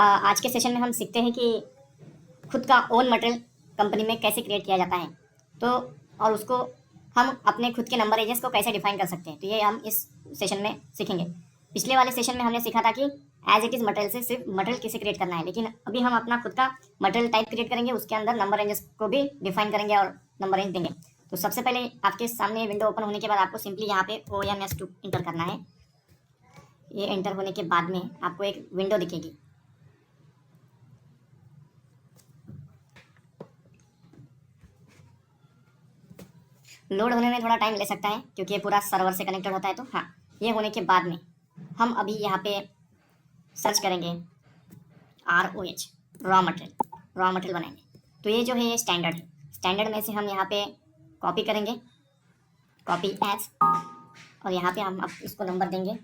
आज के सेशन में हम सीखते हैं कि खुद का ओन मटेरियल कंपनी में कैसे क्रिएट किया जाता है। तो और उसको हम अपने खुद के नंबर एजेस को कैसे डिफाइन कर सकते हैं, तो ये हम इस सेशन में सीखेंगे। पिछले वाले सेशन में हमने सीखा था कि एज इट इज़ मटेरियल से सिर्फ मटेरियल कैसे क्रिएट करना है, लेकिन अभी हम अपना खुद का मटेरियल टाइप क्रिएट करेंगे, उसके अंदर नंबर रेंजेस को भी डिफाइन करेंगे और नंबर रेंज देंगे। तो सबसे पहले आपके सामने विंडो ओपन होने के बाद आपको सिंपली यहाँ पे OMS2 इंटर करना है। ये एंटर होने के बाद में आपको एक विंडो दिखेगी। लोड होने में थोड़ा टाइम ले सकता है क्योंकि ये पूरा सर्वर से कनेक्टेड होता है। तो हाँ, ये होने के बाद में हम अभी यहाँ पे सर्च करेंगे ROH रॉ मटेरियल बनाएंगे। तो ये जो है ये स्टैंडर्ड है। स्टैंडर्ड में से हम यहाँ पे कॉपी करेंगे, कॉपी एज, और यहाँ पे हम अब इसको नंबर देंगे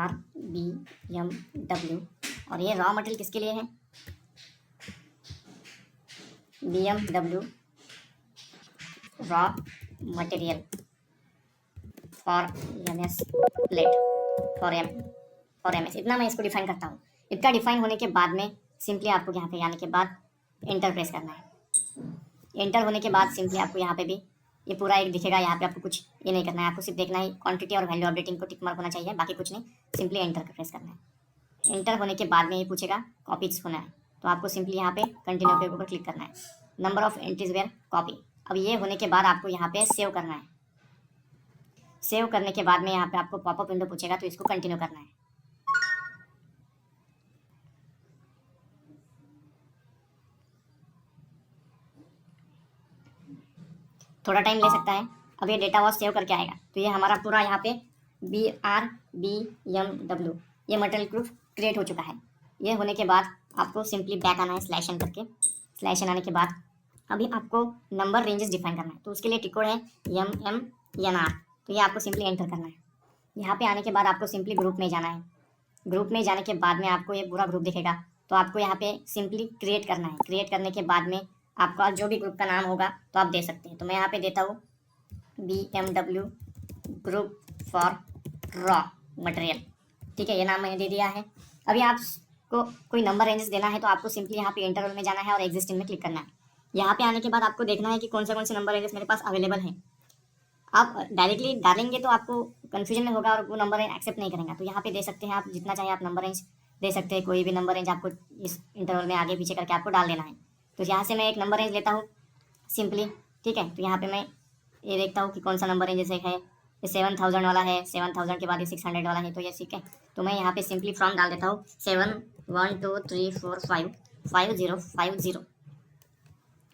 RBMW। और ये रॉ मटेरियल किसके लिए है? BMW raw material for MS plate for MS। इतना मैं इसको डिफाइन करता हूँ। इतना डिफाइन होने के बाद में सिंपली आपको यहाँ पे आने के बाद एंटर प्रेस करना है। एंटर होने के बाद सिंपली आपको यहाँ पे भी ये पूरा एक दिखेगा। यहाँ पे आपको कुछ ये नहीं करना है, आपको सिर्फ देखना है क्वांटिटी और वैल्यू अपडेटिंग को टिक मार्क होना चाहिए, बाकी कुछ नहीं। सिंपली एंटर प्रेस करना है। एंटर होने के बाद में ये पूछेगा कॉपीज होना है, तो आपको सिंपली यहाँ पे कंटिन्यू के ऊपर क्लिक करना है। Number of entries where copy. अब ये होने के बाद आपको यहाँ पे सेव करना है। सेव करने के बाद में यहाँ पे आपको पॉपअप विंडो पूछेगा, तो इसको कंटिन्यू करना है। थोड़ा टाइम ले सकता है। अब ये डेटा वॉश सेव करके आएगा, तो ये हमारा पूरा यहाँ पे BRBMW ये मटेरियल ग्रुप क्रिएट हो चुका है। ये होने के बाद आपको सिंपली बैक आना है स्लैश एन करके। स्लैश एन आने के बाद अभी आपको नंबर रेंजेस डिफाइन करना है, तो उसके लिए टिक कोड है MMNR। तो ये आपको सिंपली एंटर करना है। यहाँ पे आने के बाद आपको सिंपली ग्रुप में जाना है। ग्रुप में जाने के बाद में आपको ये पूरा ग्रुप दिखेगा, तो आपको यहाँ पे सिंपली क्रिएट करना है। क्रिएट करने के बाद में आपका जो भी ग्रुप का नाम होगा तो आप दे सकते हैं। तो मैं यहाँ पे देता हूँ BMW group for raw material. ठीक है, ये नाम मैंने दे दिया है। अभी आपको कोई नंबर रेंजेस देना है, तो आपको सिंपली यहाँ पे इंटरवल में जाना है और एग्जिस्टिंग में क्लिक करना है। यहाँ पे आने के बाद आपको देखना है कि कौन से नंबर रेंजेस मेरे पास अवेलेबल हैं। आप डायरेक्टली डालेंगे तो आपको कन्फ्यूजन में होगा और वो नंबर रेंज एक्सेप्ट नहीं करेंगे। तो यहाँ पे दे सकते हैं आप जितना चाहे आप नंबर रेंज दे सकते हैं। कोई भी नंबर रेंज आपको इस इंटरवल में आगे पीछे करके आपको डाल देना है। तो यहाँ से मैं एक नंबर रेंज लेता हूँ सिंपली। ठीक है, तो यहाँ पे मैं ये देखता हूँ कि कौन सा नंबर रेंज जैसे है। ये 7000 वाला है, 7000 के बाद ये 600 वाला है, तो ये ठीक है। तो मैं यहाँ पे सिंपली फ्रॉम डाल देता हूँ 7 1 2 3 4 5 5050।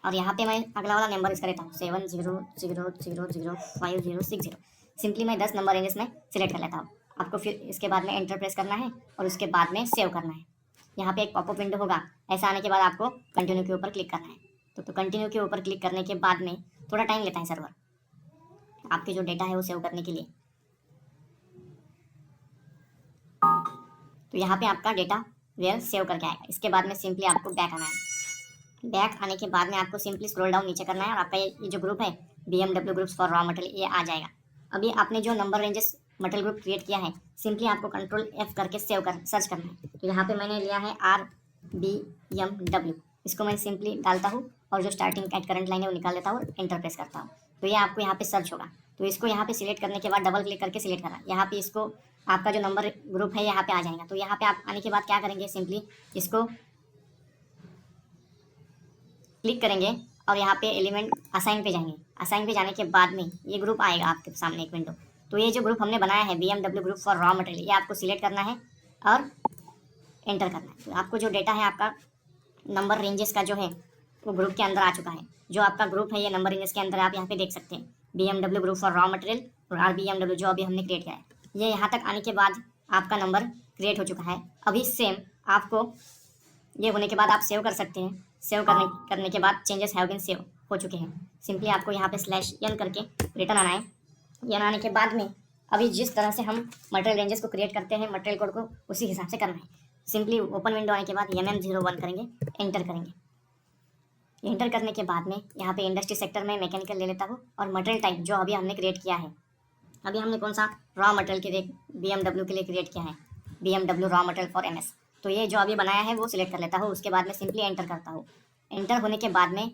और यहाँ पे मैं अगला वाला नंबर इसका लेता हूँ 7000005060। सिंपली मैं 10 नंबर रेंजेस में सिलेक्ट कर लेता हूँ। आपको फिर इसके बाद में एंटर प्रेस करना है और उसके बाद में सेव करना है। यहाँ पे एक पॉपअप विंडो होगा। ऐसा आने के बाद आपको कंटिन्यू के ऊपर क्लिक करना है। तो कंटिन्यू के ऊपर क्लिक करने के बाद में थोड़ा टाइम लेता है सर्वर आपके जो डेटा है वो सेव करने के लिए। तो यहाँ पे आपका डेटा वेयर सेव करके आएगा। इसके बाद में सिंपली आपको बैक आना है। बैक आने के बाद में आपको सिंपली स्क्रॉल डाउन नीचे करना है और आपका ये जो ग्रुप है BMW groups for raw material ये आ जाएगा। अभी आपने जो number ranges material group create किया है, सिंपली आपको कंट्रोल F करके सर्च करना है। तो यहाँ पे मैंने लिया है RBMW। इसको मैं सिंपली डालता हूँ और जो स्टार्टिंग एट करंट लाइन है वो निकाल लेता हूँ और एंटर प्रेस करता हूँ। तो ये आपको यहाँ पे सर्च होगा। तो इसको यहाँ पे सिलेक्ट करने के बाद डबल क्लिक करके सिलेक्ट करना। यहाँ पे इसको आपका जो नंबर ग्रुप है यहाँ पे आ जाएगा। तो यहाँ पे आप आने के बाद क्या करेंगे, सिंपली इसको क्लिक करेंगे और यहाँ पे एलिमेंट असाइन पे जाएंगे। असाइन पे जाने के बाद में ये ग्रुप आएगा आपके सामने एक विंडो। तो ये जो ग्रुप हमने बनाया है BMW group for raw material, ये आपको सिलेक्ट करना है और एंटर करना है। तो आपको जो डेटा है आपका नंबर रेंजेस का जो है वो ग्रुप के अंदर आ चुका है। जो आपका ग्रुप है ये नंबर रेंजेस के अंदर आप यहाँ पे देख सकते हैं BMW group for raw material और RBMW जो अभी हमने क्रिएट किया है। ये यहाँ तक आने के बाद आपका नंबर क्रिएट हो चुका है। अभी सेम आपको ये होने के बाद आप सेव कर सकते हैं। सेव करने के बाद चेंजेस हैव बीन सेव हो चुके हैं। सिंपली आपको यहाँ पे /n करके रिटर्न आना है। यन आने के बाद में अभी जिस तरह से हम मटेरियल रेंजेस को क्रिएट करते हैं मटेरियल कोड को उसी हिसाब से करना है। सिंपली ओपन विंडो आने के बाद MM01 करेंगे, एंटर करेंगे। एंटर करने के बाद में यहाँ पे इंडस्ट्री सेक्टर में मैकेनिकल ले लेता हूँ और मटेरियल टाइप जो अभी हमने क्रिएट किया है, अभी हमने कौन सा रॉ मटेरियल के लिए BMW के लिए क्रिएट किया है, BMW raw material for MS। तो ये जो अभी बनाया है वो सिलेक्ट कर लेता हूँ, उसके बाद में सिंपली एंटर करता हूँ। एंटर होने के बाद में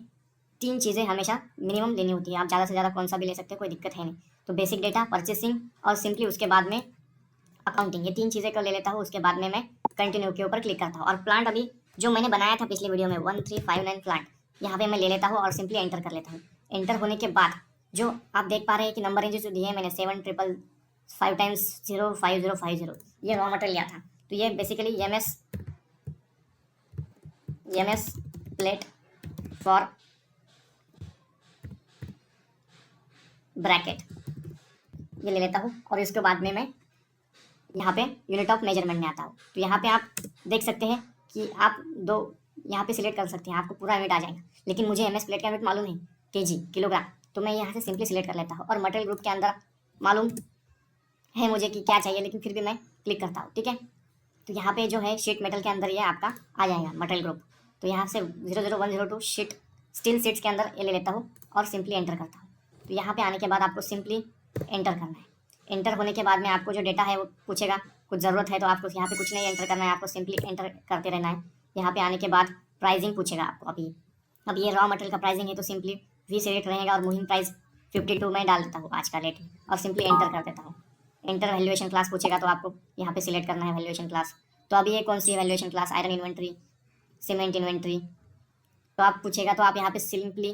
3 चीज़ें हमेशा मिनिमम लेनी होती है, आप ज़्यादा से ज़्यादा कौन सा भी ले सकते हैं, कोई दिक्कत है नहीं। तो बेसिक डेटा, परचेसिंग और सिंपली उसके बाद में अकाउंटिंग, ये 3 चीज़ें कर ले लेता हूँ। उसके बाद में मैं कंटिन्यू के ऊपर क्लिक करता हूँ और प्लांट अभी जो मैंने बनाया था पिछली वीडियो में 1359 प्लांट, यहाँ पे मैं ले लेता हूँ और सिंपली एंटर कर लेता हूँ। एंटर होने के बाद जो आप देख पा रहे हैं कि नंबर रेंजेस जो दिए हैं मैंने 7 टाइम्स 05050, ये रॉ मटेरियल लिया था। तो ये basically MS plate for bracket, ये ले लेता हूँ और इसके बाद में मैं यहाँ पे यूनिट ऑफ मेजरमेंट में आता हूँ। तो यहाँ पे आप देख सकते हैं कि आप दो यहाँ पे सिलेक्ट कर सकते हैं, आपको पूरा यूनिट आ जाएगा। लेकिन मुझे एमएस प्लेट का यूनिट मालूम है केजी, किलोग्राम, तो मैं यहाँ से सिंपली सिलेक्ट कर लेता हूँ और मटेरियल ग्रुप के अंदर मालूम है मुझे कि क्या चाहिए, लेकिन फिर भी मैं क्लिक करता हूँ। ठीक है, तो यहाँ पे जो है शीट मेटल के अंदर ये आपका आ जाएगा मटेरियल ग्रुप। तो यहाँ से 00102 शीट स्टील शीट्स के अंदर ये ले लेता हूँ और सिंपली एंटर करता हूँ। तो यहाँ पे आने के बाद आपको सिंपली एंटर करना है। एंटर होने के बाद में आपको जो डेटा है वो पूछेगा, कुछ ज़रूरत है तो आपको यहाँ पे कुछ नहीं एंटर करना है, आपको सिंपली एंटर करते रहना है। यहाँ पे आने के बाद प्राइसिंग पूछेगा आपको। अब ये रॉ मटेरियल का प्राइसिंग है तो सिंपली वी सिलेक्ट रहेगा और मुहिम प्राइस 52 में डाल देता हूँ आज का रेट और सिंपली एंटर कर देता हूँ। एंटर वैल्यूएशन क्लास पूछेगा तो आपको यहाँ पे सिलेक्ट करना है वैल्यूएशन क्लास। तो अभी ये कौन सी valuation class, iron inventory, cement inventory, तो आप पूछेगा तो आप यहाँ पे सिंपली,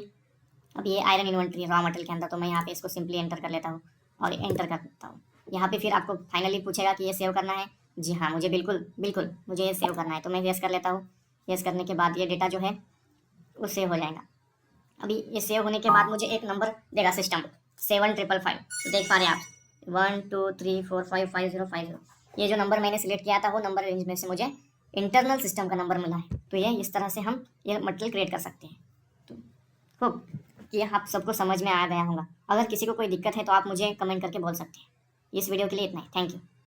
अब ये आयरन इन्वेंट्री रॉ मटेरियल के अंदर, तो मैं यहाँ पे इसको सिंपली एंटर कर लेता हूँ और एंटर कर देता हूँ। यहाँ पे फिर आपको फाइनली पूछेगा कि ये सेव करना है। जी हाँ, मुझे बिल्कुल मुझे ये सेव करना है, तो मैं यस कर लेता हूँ। यस करने के बाद ये डेटा जो है वो सेव हो जाएगा। अभी ये सेव होने के बाद मुझे एक नंबर देगा सिस्टम 7555, तो देख पा रहे हैं आप 1 2 3 4 5 5050। ये जो नंबर मैंने सिलेक्ट किया था वो नंबर रेंज में से मुझे इंटरनल सिस्टम का नंबर मिला है। तो ये इस तरह से हम ये मटेरियल क्रिएट कर सकते हैं। तो खूब कि आप सबको समझ में आ गया होगा। अगर किसी को कोई दिक्कत है तो आप मुझे कमेंट करके बोल सकते हैं। इस वीडियो के लिए इतना ही, थैंक यू।